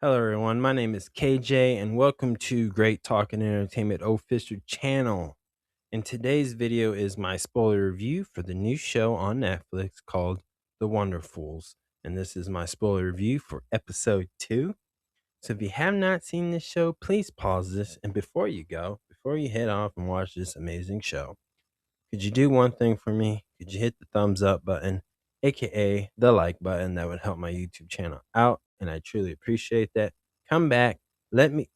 Hello, everyone. My name is KJ, and welcome to Great Talk and Entertainment Official Channel. And today's video is my spoiler review for the new show on Netflix called The Wonderfools. And this is my spoiler review for episode 2. So if you have not seen this show, please pause this. And before you head off and watch this amazing show, could you do one thing for me? Could you hit the thumbs up button, aka the like button? That would help my YouTube channel out, and I truly appreciate that. Come back, let me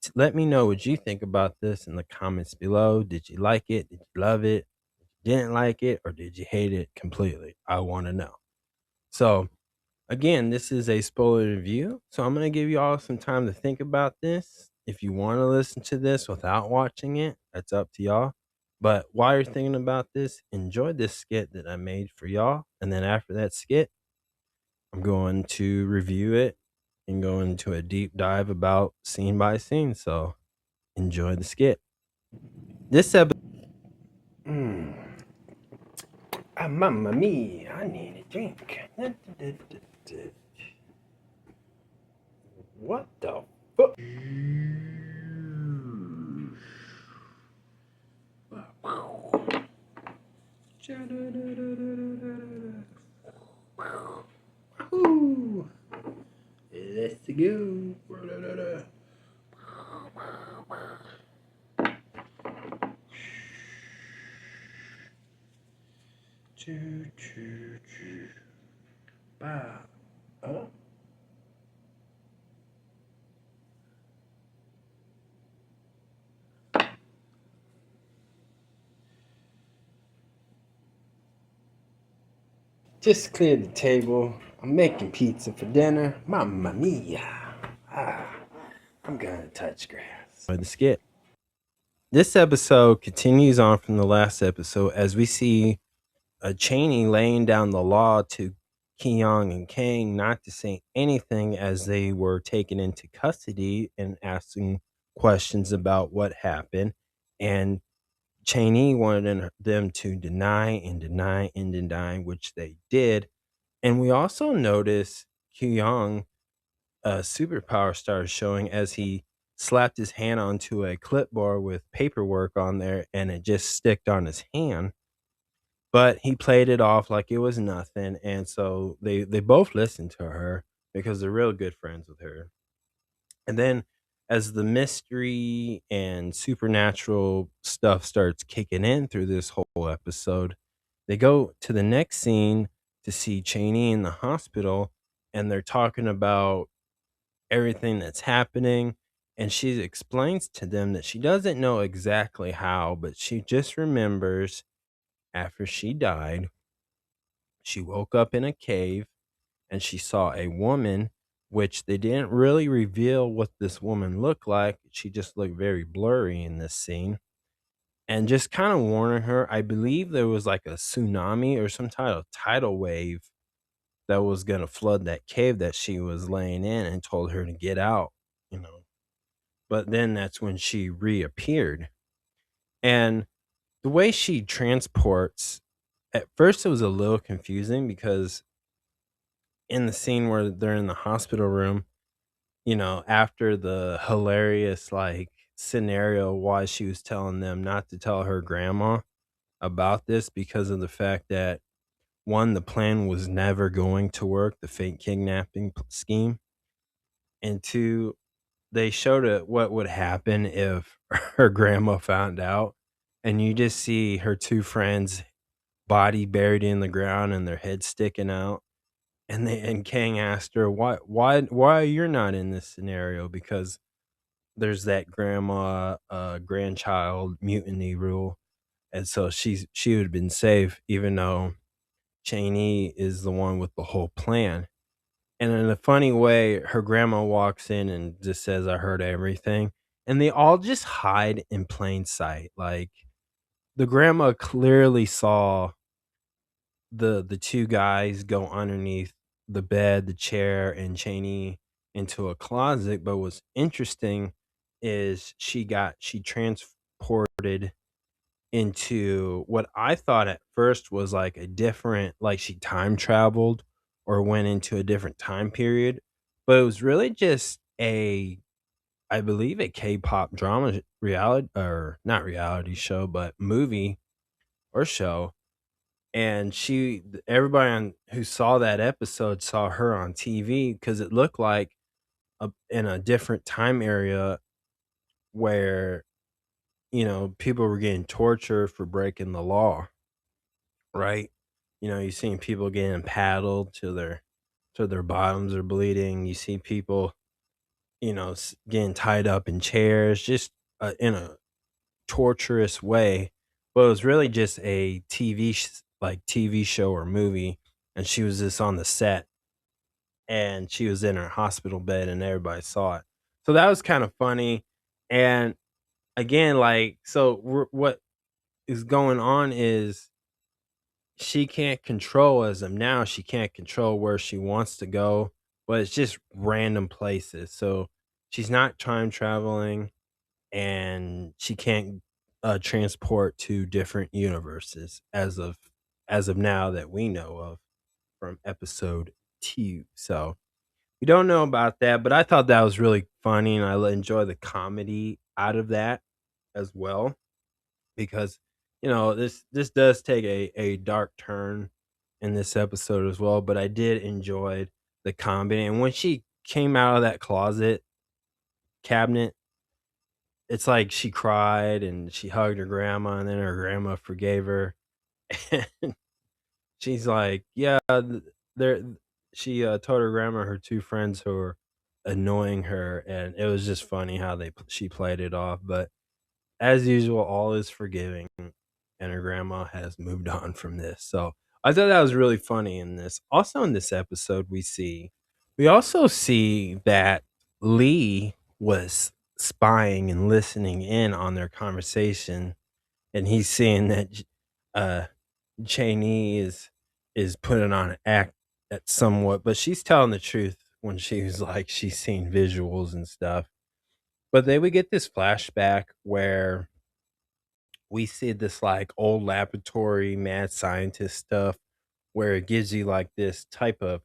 know what you think about this in the comments below. Did you like it? Did you love it? Didn't like it, or did you hate it completely? I want to know. So again, this is a spoiler review, so I'm gonna give you all some time to think about this. If you want to listen to this without watching it, that's up to y'all. But while you're thinking about this, enjoy this skit that I made for y'all. And then after that skit, I'm going to review it and go into a deep dive about scene by scene. So enjoy the skit. This episode. Mamma mia, I need a drink. What the fuck? Wahoo! Let's go. Choo choo choo. Bah. Huh? Just cleared the table. I'm making pizza for dinner. Mamma mia. I'm gonna touch grass. By the skit. This episode continues on from the last episode as we see Cheney laying down the law to Keong and Kang not to say anything as they were taken into custody and asking questions about what happened. And Cheney wanted them to deny and deny and deny, which they did. And we also notice Kyung superpower started showing as he slapped his hand onto a clipboard with paperwork on there and it just sticked on his hand. But he played it off like it was nothing. And so they both listened to her because they're real good friends with her. And then as the mystery and supernatural stuff starts kicking in through this whole episode, they go to the next scene to see Cheney in the hospital and they're talking about everything that's happening. And she explains to them that she doesn't know exactly how, but she just remembers after she died, she woke up in a cave and she saw a woman, which they didn't really reveal what this woman looked like. She just looked very blurry in this scene. And just kind of warning her, I believe there was like a tsunami or some type of tidal wave that was going to flood that cave that she was laying in and told her to get out, you know. But then that's when she reappeared. And the way she transports, at first it was a little confusing because in the scene where they're in the hospital room, after the hilarious like scenario why she was telling them not to tell her grandma about this because of the fact that one, the plan was never going to work, the fake kidnapping scheme, and two, they showed it what would happen if her grandma found out, and you just see her two friends body buried in the ground and their heads sticking out. And Kang asked her, why you're not in this scenario? Because there's that grandma grandchild mutiny rule. And so she would have been safe, even though Cheney is the one with the whole plan. And in a funny way, her grandma walks in and just says, I heard everything. And they all just hide in plain sight. Like the grandma clearly saw the two guys go underneath the bed, the chair, and Cheney into a closet. But what's interesting is she transported into what I thought at first was like a different, like she time traveled or went into a different time period, but it was really just a, I believe, a K-pop drama reality, or not reality show, but movie or show. And everybody who saw that episode saw her on TV because it looked like in a different time area where, people were getting tortured for breaking the law, right? You seen people getting paddled to their bottoms are bleeding. You see people, getting tied up in chairs, just in a torturous way. But it was really just a TV show or movie, and she was just on the set, and she was in her hospital bed, and everybody saw it. So that was kind of funny. And again, like, so what is going on is she can't control, as of now, she can't control where she wants to go, but it's just random places. So she's not time traveling, and she can't transport to different universes as of now that we know of from episode 2. So we don't know about that, but I thought that was really funny, and I enjoy the comedy out of that as well, because this does take a dark turn in this episode as well. But I did enjoy the comedy, and when she came out of that closet cabinet, it's like she cried and she hugged her grandma, and then her grandma forgave her. And she's like, yeah, there. She told her grandma her two friends who were annoying her, and it was just funny how she played it off. But as usual, all is forgiving, and her grandma has moved on from this. So I thought that was really funny in this. Also, in this episode, we also see that Lee was spying and listening in on their conversation, and he's seeing that uh Cheney is putting on an act at somewhat, but she's telling the truth when she was like she's seen visuals and stuff. But then we get this flashback where we see this like old laboratory mad scientist stuff, where it gives you like this type of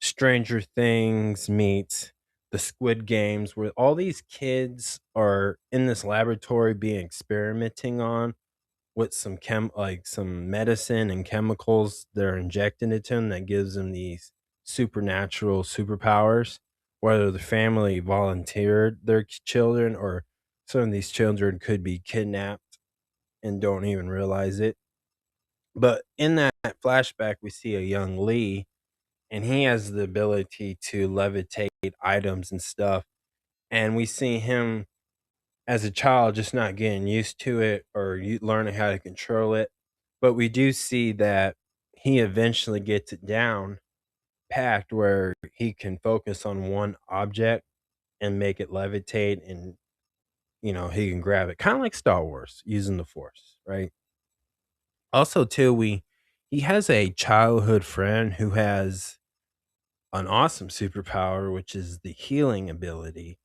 Stranger Things meets the Squid Games, where all these kids are in this laboratory being experimenting on with some medicine and chemicals they're injecting into them that gives them these supernatural superpowers. Whether the family volunteered their children, or some of these children could be kidnapped and don't even realize it. But in that flashback, we see a young Lee, and he has the ability to levitate items and stuff. And we see him as a child just not getting used to it, or learning how to control it. But we do see that he eventually gets it down packed where he can focus on one object and make it levitate, and he can grab it, kind of like Star Wars using the Force, right? Also, too, we he has a childhood friend who has an awesome superpower, which is the healing ability.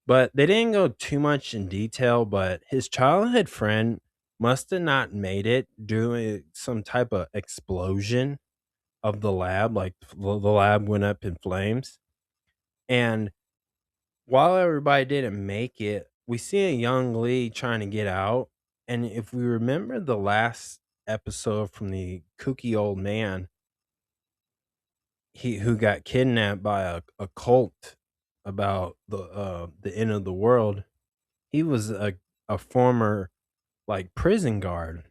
But they didn't go too much in detail, but his childhood friend must have not made it during some type of explosion of the lab, like the lab went up in flames. And while everybody didn't make it, we see a young Lee trying to get out. And if we remember the last episode from the kooky old man, he who got kidnapped by a cult about the end of the world, he was a former like prison guard,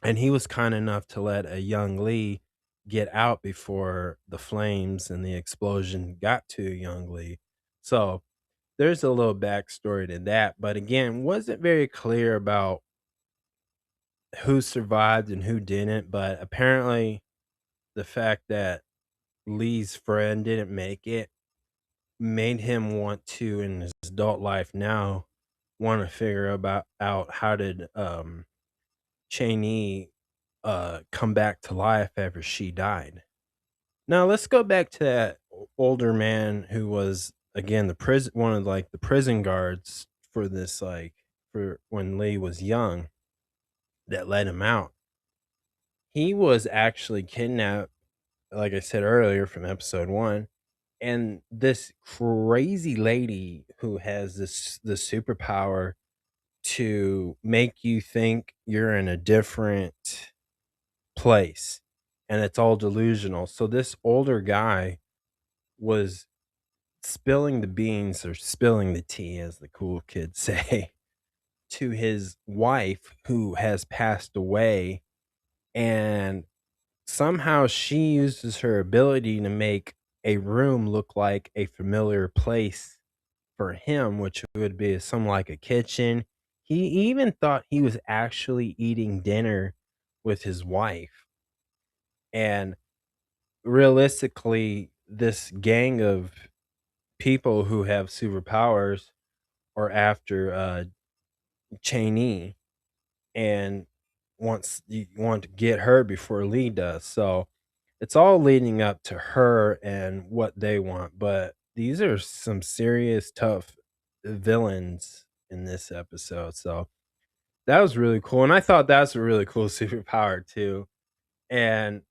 and he was kind enough to let a young Lee get out before the flames and the explosion got to young Lee. So there's a little backstory to that, but again, wasn't very clear about who survived and who didn't. But apparently, the fact that Lee's friend didn't make it made him want to, in his adult life now, want to figure about out how did Cheney come back to life after she died. Now let's go back to that older man who was again the prison one of like the prison guards for this like for when Lee was young that let him out. He was actually kidnapped, like I said earlier, from episode 1, and this crazy lady who has the superpower to make you think you're in a different place, and it's all delusional. So this older guy was spilling the beans, or spilling the tea as the cool kids say, to his wife who has passed away, and somehow she uses her ability to make a room look like a familiar place for him, which would be some like a kitchen. He even thought he was actually eating dinner with his wife. And realistically, this gang of people who have superpowers are after Cheney, and wants you want to get her before Lee does. So it's all leading up to her and what they want. But these are some serious tough villains in this episode. So that was really cool. And I thought that's a really cool superpower too. And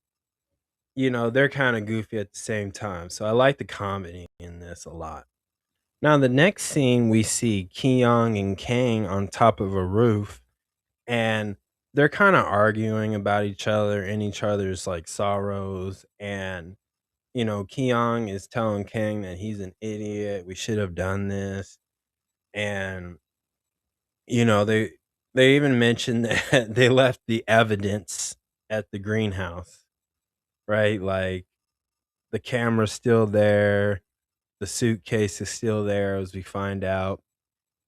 they're kind of goofy at the same time. So I like the comedy in this a lot. Now the next scene we see Keong and Kang on top of a roof, and they're kind of arguing about each other and each other's like sorrows. And Keong is telling Kang that he's an idiot, we should have done this. And they even mentioned that they left the evidence at the greenhouse, right? Like the camera's still there, the suitcase is still there, as we find out.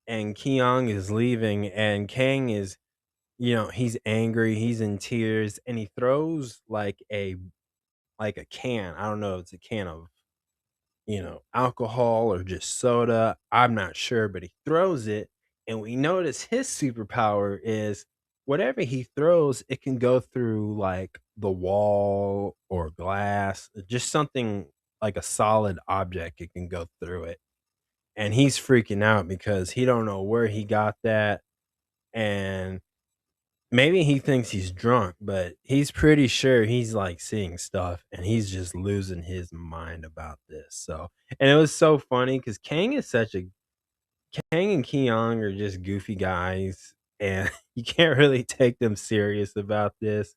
And Keong is leaving, and Kang is, he's angry, he's in tears, and he throws like a can. I don't know if it's a can of, alcohol or just soda. I'm not sure, but he throws it, and we notice his superpower is whatever he throws, it can go through like the wall or glass, just something like a solid object. It can go through it, and he's freaking out because he don't know where he got that. And maybe he thinks he's drunk, but he's pretty sure he's like seeing stuff, and he's just losing his mind about this. So, and it was so funny because Kang and Keong are just goofy guys, and you can't really take them serious about this.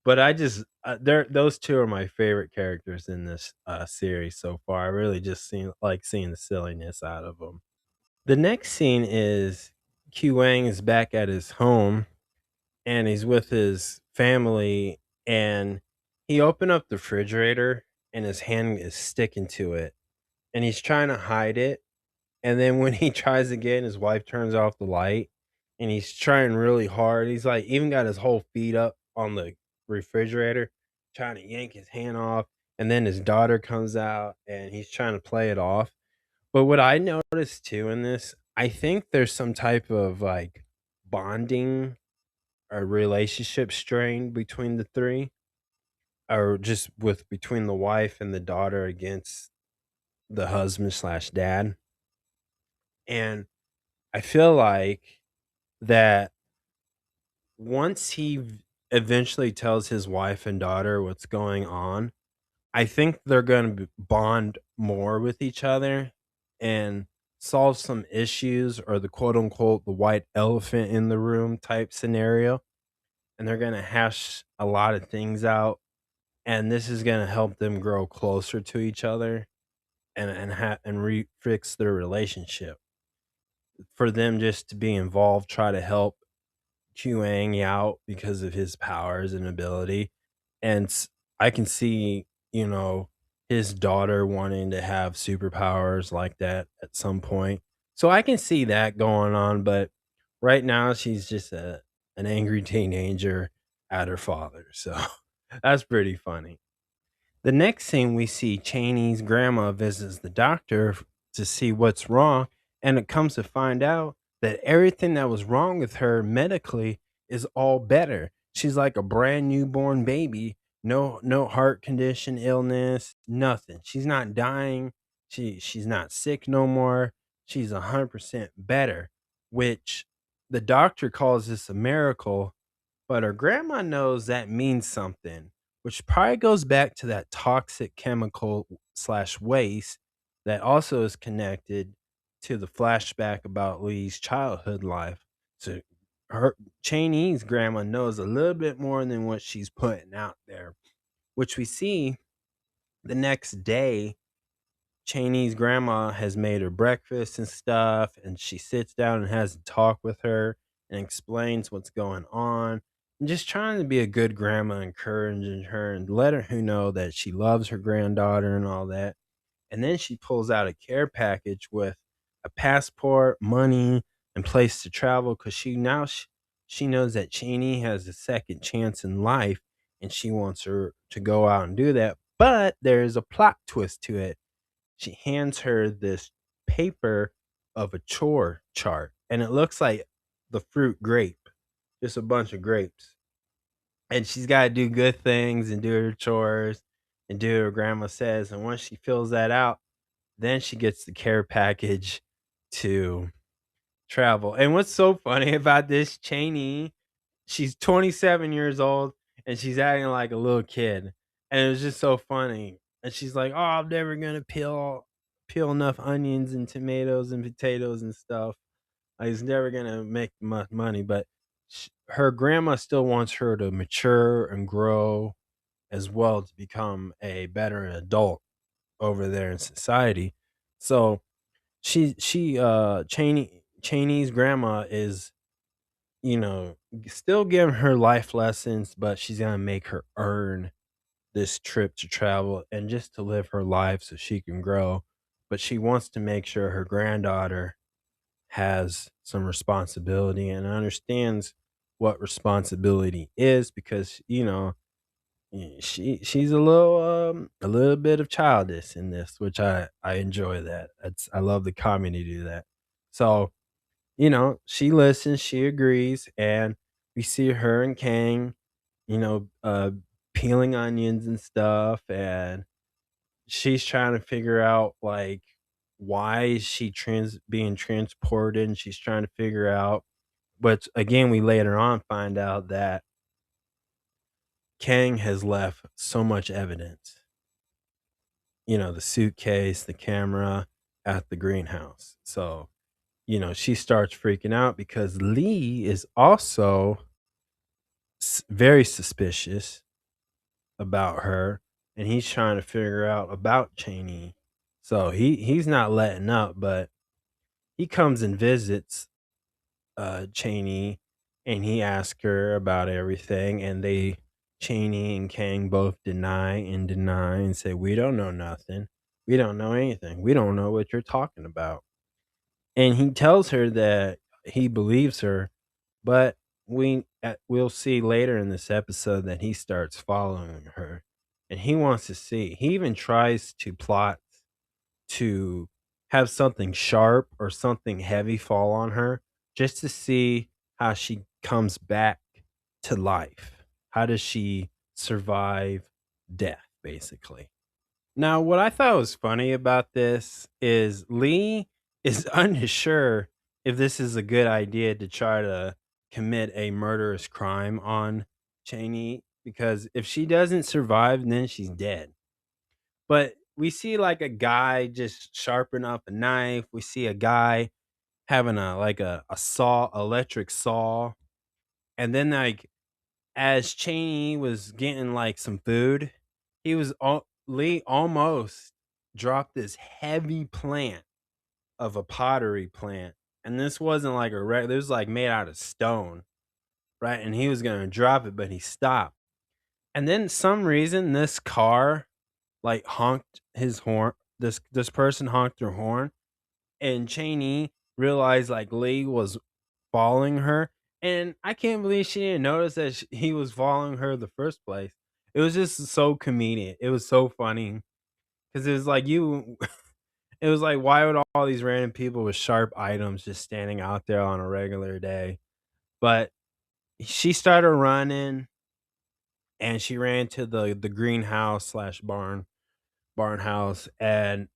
But I just they're those two are my favorite characters in this series so far. I really just seeing the silliness out of them. The next scene is Q Wang is back at his home, and he's with his family, and he opened up the refrigerator, and his hand is sticking to it, and he's trying to hide it. And then when he tries again, his wife turns off the light, and he's trying really hard. He's like even got his whole feet up on the refrigerator, trying to yank his hand off. And then his daughter comes out, and he's trying to play it off. But what I noticed too in this, I think there's some type of like bonding or relationship strain between the three, or just with between the wife and the daughter against the husband slash dad. And I feel like that once eventually tells his wife and daughter what's going on, I think they're going to bond more with each other and solve some issues, or the quote unquote the white elephant in the room type scenario. And they're going to hash a lot of things out, and this is going to help them grow closer to each other, and fix their relationship. For them just to be involved, try to help Qang out because of his powers and ability. And I can see, his daughter wanting to have superpowers like that at some point. So I can see that going on, but right now she's just an angry teenager at her father. So that's pretty funny. The next scene we see Cheney's grandma visits the doctor to see what's wrong, and it comes to find out that everything that was wrong with her medically is all better. She's like a brand newborn baby. No heart condition, illness, nothing. She's not dying. She's not sick no more. She's 100% better, which the doctor calls this a miracle, but her grandma knows that means something, which probably goes back to that toxic chemical slash waist that also is connected to the flashback about Lee's childhood life. So her Chinese grandma knows a little bit more than what she's putting out there, which we see the next day. Chinese grandma has made her breakfast and stuff, and she sits down and has a talk with her and explains what's going on. And just trying to be a good grandma, encouraging her and let her know that she loves her granddaughter and all that. And then she pulls out a care package with a passport, money, and place to travel because she knows that Cheney has a second chance in life, and she wants her to go out and do that. But there's a plot twist to it. She hands her this paper of a chore chart, and it looks like the fruit grape, just a bunch of grapes. And she's got to do good things and do her chores and do what her grandma says. And once she fills that out, then she gets the care package to travel. And what's so funny about this Cheney, she's 27 years old and she's acting like a little kid. And it was just so funny. And she's like, "Oh, I'm never gonna peel enough onions and tomatoes and potatoes and stuff. I was never gonna make much money." But her grandma still wants her to mature and grow as well to become a better adult over there in society. So Cheney's grandma is, still giving her life lessons, but she's gonna make her earn this trip to travel and just to live her life so she can grow. But she wants to make sure her granddaughter has some responsibility and understands what responsibility is because, she's a little bit of childish in this, which I enjoy that. I love the comedy to do that. So, she listens, she agrees, and we see her and Kang, you know, uh peeling onions and stuff, and she's trying to figure out like why is she being transported, and she's trying to figure out, but again we later on find out that Kang has left so much evidence, the suitcase, the camera at the greenhouse. So, she starts freaking out because Lee is also very suspicious about her, and he's trying to figure out about Cheney. So he's not letting up, but he comes and visits Cheney, and he asks her about everything, and Cheney and Kang both deny and say, "We don't know nothing. We don't know anything. We don't know what you're talking about." And he tells her that he believes her, but we'll see later in this episode that he starts following her, and he wants to see. He even tries to plot to have something sharp or something heavy fall on her just to see how she comes back to life. How does she survive death, basically? Now, what I thought was funny about this is Lee is unsure if this is a good idea to try to commit a murderous crime on Cheney because if she doesn't survive, then she's dead. But we see like a guy just sharpen up a knife. We see a guy having a saw, electric saw, and then like as Cheney was getting like some food, Lee almost dropped this heavy plant of a pottery plant. And this wasn't like this was like made out of stone, right? And he was gonna drop it, but he stopped. And then some reason this car like honked his horn. This person honked their horn, and Cheney realized like Lee was following her, and I can't believe she didn't notice that he was following her the first place. It was just so comedic. It was so funny because it was like you. It was like why would all these random people with sharp items just standing out there on a regular day? But she started running, and she ran to the greenhouse slash barn house, and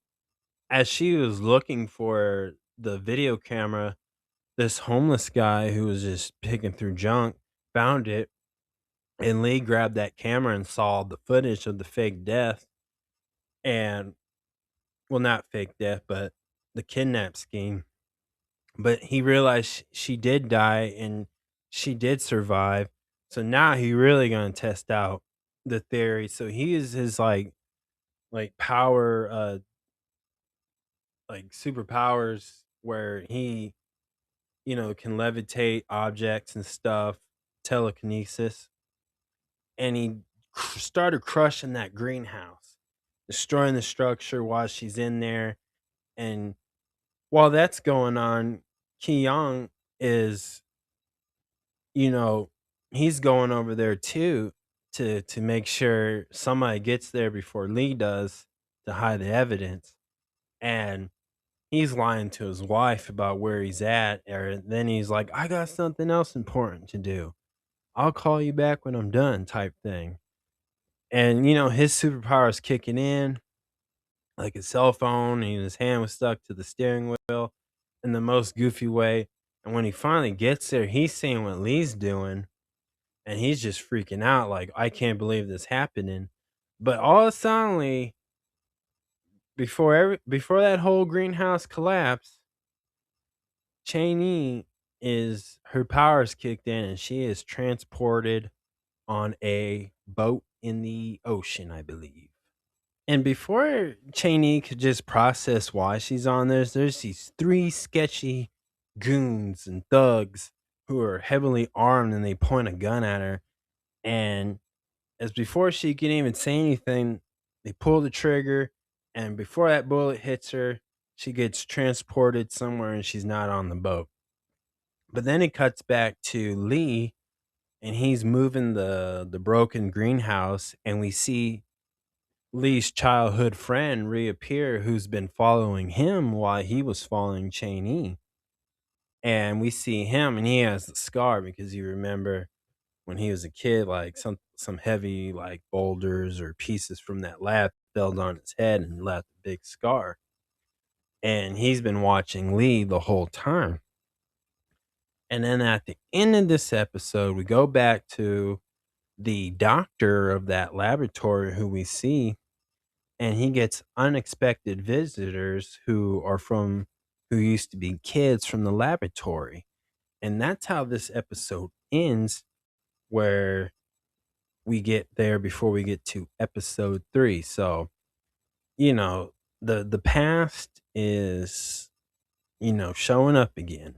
as she was looking for the video camera, this homeless guy who was just picking through junk found it, and Lee grabbed that camera and saw the footage of the fake death, and well, not fake death, but the kidnap scheme. But he realized she did die and she did survive. So now he really gonna test out the theory. So he is his like power like superpowers where he, can levitate objects and stuff, telekinesis, and he started crushing that greenhouse, destroying the structure while she's in there. And while that's going on, Ki Young is, you know, he's going over there too to make sure somebody gets there before Lee does to hide the evidence. And he's lying to his wife about where he's at, or then he's like, I got something else important to do. I'll call you back when I'm done, type thing. And his superpower is kicking in, like his cell phone, and his hand was stuck to the steering wheel in the most goofy way. And when he finally gets there, he's seeing what Lee's doing, and he's just freaking out, like, I can't believe this happening. But all suddenly, before that whole greenhouse collapse, Cheney is her powers kicked in, and she is transported on a boat in the ocean, I believe. And before Cheney could just process why she's on this, there's these three sketchy goons and thugs who are heavily armed, and they point a gun at her. And as before she can even say anything, they pull the trigger, and before that bullet hits her, she gets transported somewhere and she's not on the boat. But then it cuts back to Lee, and he's moving the broken greenhouse, and we see Lee's childhood friend reappear, who's been following him while he was following Cheney. And we see him, and he has the scar because you remember when he was a kid, like some heavy like boulders or pieces from that lab fell on his head and left a big scar. And he's been watching Lee the whole time. And then at the end of this episode, we go back to the doctor of that laboratory who we see, and he gets unexpected visitors who used to be kids from the laboratory. And that's how this episode ends, where we get there before we get to episode 3. So, you know, the past is, showing up again.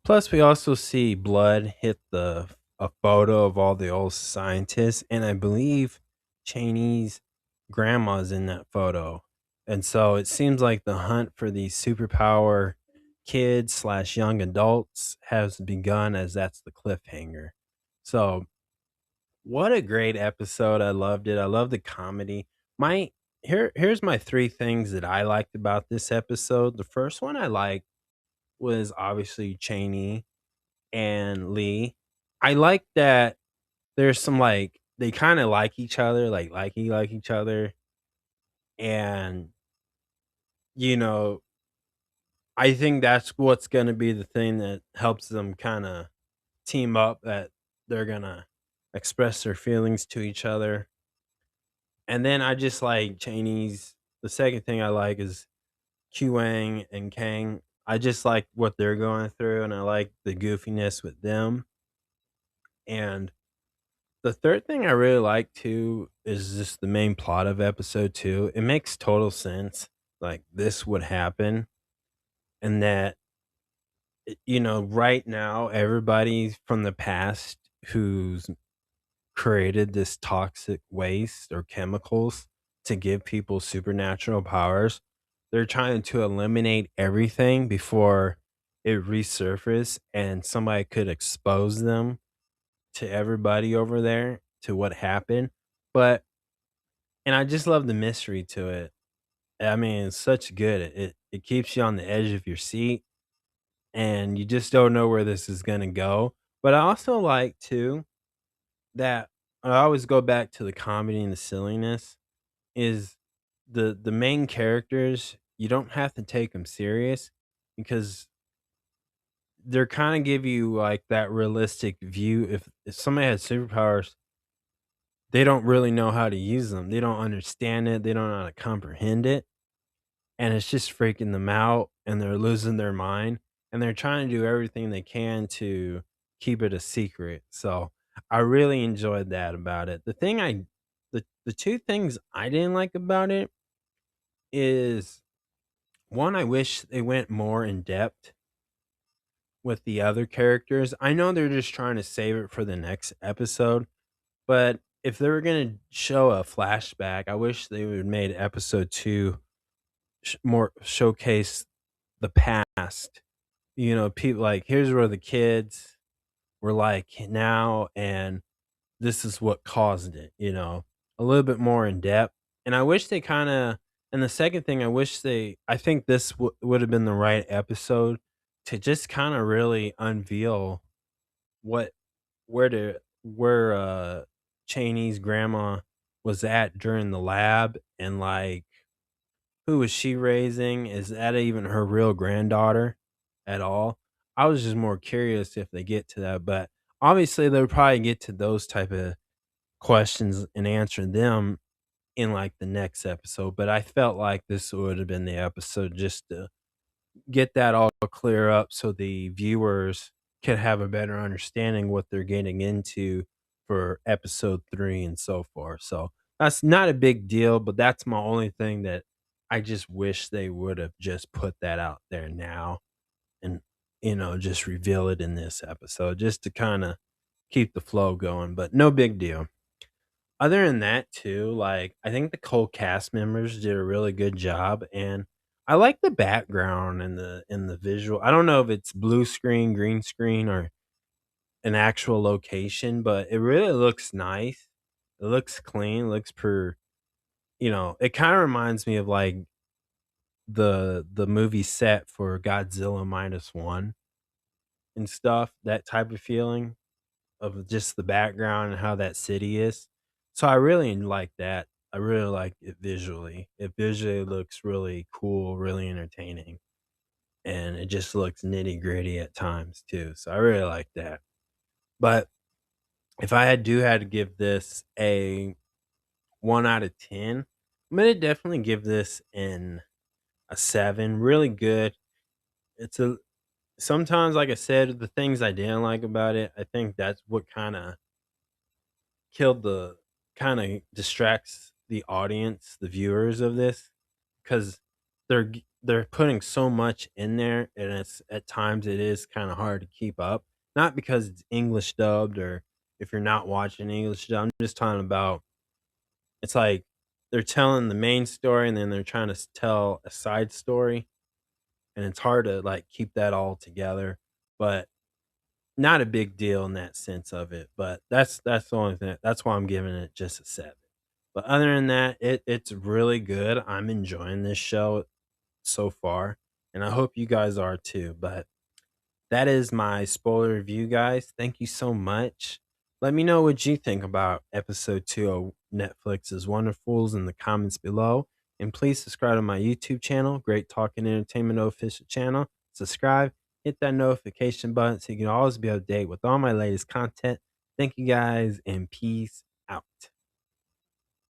Plus, we also see blood hit the a photo of all the old scientists, and I believe Cheney's grandma's in that photo. And so it seems like the hunt for these superpower kids slash young adults has begun, as that's the cliffhanger. So what a great episode. I loved it. I love the comedy. My here's my three things that I liked about this episode. The first one I liked was obviously Cheney and Lee. I like that there's some like they kind of like each other, like each other. And you know, I think that's what's gonna be the thing that helps them kind of team up, that they're gonna express their feelings to each other. And then I just like Cheney's the second thing I like is Wang and Kang. I just like what they're going through, and I like the goofiness with them. And the third thing I really like too is just the main plot of episode 2. It makes total sense. Like this would happen, and that right now everybody from the past who's created this toxic waste or chemicals to give people supernatural powers, they're trying to eliminate everything before it resurface and somebody could expose them to everybody over there to what happened. But and I just love the mystery to it. I mean, it's such good. It keeps you on the edge of your seat, and you just don't know where this is gonna go. But I also like too that I always go back to the comedy and the silliness is the main characters. You don't have to take them serious because they're kind of give you like that realistic view. If somebody has superpowers, they don't really know how to use them. They don't understand it. They don't know how to comprehend it. and it's just freaking them out, and they're losing their mind, and they're trying to do everything they can to keep it a secret. So I really enjoyed that about it. The two things I didn't like about it is, one, I wish they went more in depth with the other characters. I know they're just trying to save it for the next episode, but if they were gonna show a flashback, I wish they would have made episode two more showcase the past. You know, people like, here's where the kids were like now, and this is what caused it. A little bit more in depth. And I wish they kind of. And the second thing, I wish they. I think this would have been the right episode to just kind of really unveil what where Cheney's grandma was at during the lab, and like, who was she raising? Is that even her real granddaughter at all? I was just more curious if they get to that, but obviously they'll probably get to those type of questions and answer them in like the next episode. But I felt like this would have been the episode just to get that all clear up so the viewers can have a better understanding what they're getting into for episode 3 and so forth. So that's not a big deal, but that's my only thing that I just wish they would have just put that out there now, and just reveal it in this episode just to kind of keep the flow going, but no big deal. Other than that too, like, I think the cast members did a really good job, and I like the background and the visual. I don't know if it's blue screen, green screen, or an actual location, but it really looks nice. It looks clean, looks it kind of reminds me of like the movie set for Godzilla minus one and stuff, that type of feeling of just the background and how that city is. So I really like that. I really like it visually. It visually looks really cool, really entertaining, and it just looks nitty gritty at times too. So I really like that. But if I had to give this a 1 out of 10, I'm gonna definitely give this in a 7. Really good. It's a Sometimes, like I said, the things I didn't like about it, I think that's what kind of distracts the audience, the viewers of this, because they're putting so much in there, and it's at times it is kind of hard to keep up. Not because it's English dubbed, or if you're not watching English dubbed. I'm just talking about, it's like they're telling the main story and then they're trying to tell a side story, and it's hard to like keep that all together. But not a big deal in that sense of it, but that's the only thing. That's why I'm giving it just a 7. But other than that, it's really good. I'm enjoying this show so far, and I hope you guys are too. But that is my spoiler review, guys. Thank you so much. Let me know what you think about episode 2 of Netflix's Wonderfools in the comments below. And please subscribe to my YouTube channel, Great Talking Entertainment Official channel. Subscribe, hit that notification button so you can always be up to date with all my latest content. Thank you guys, and peace out.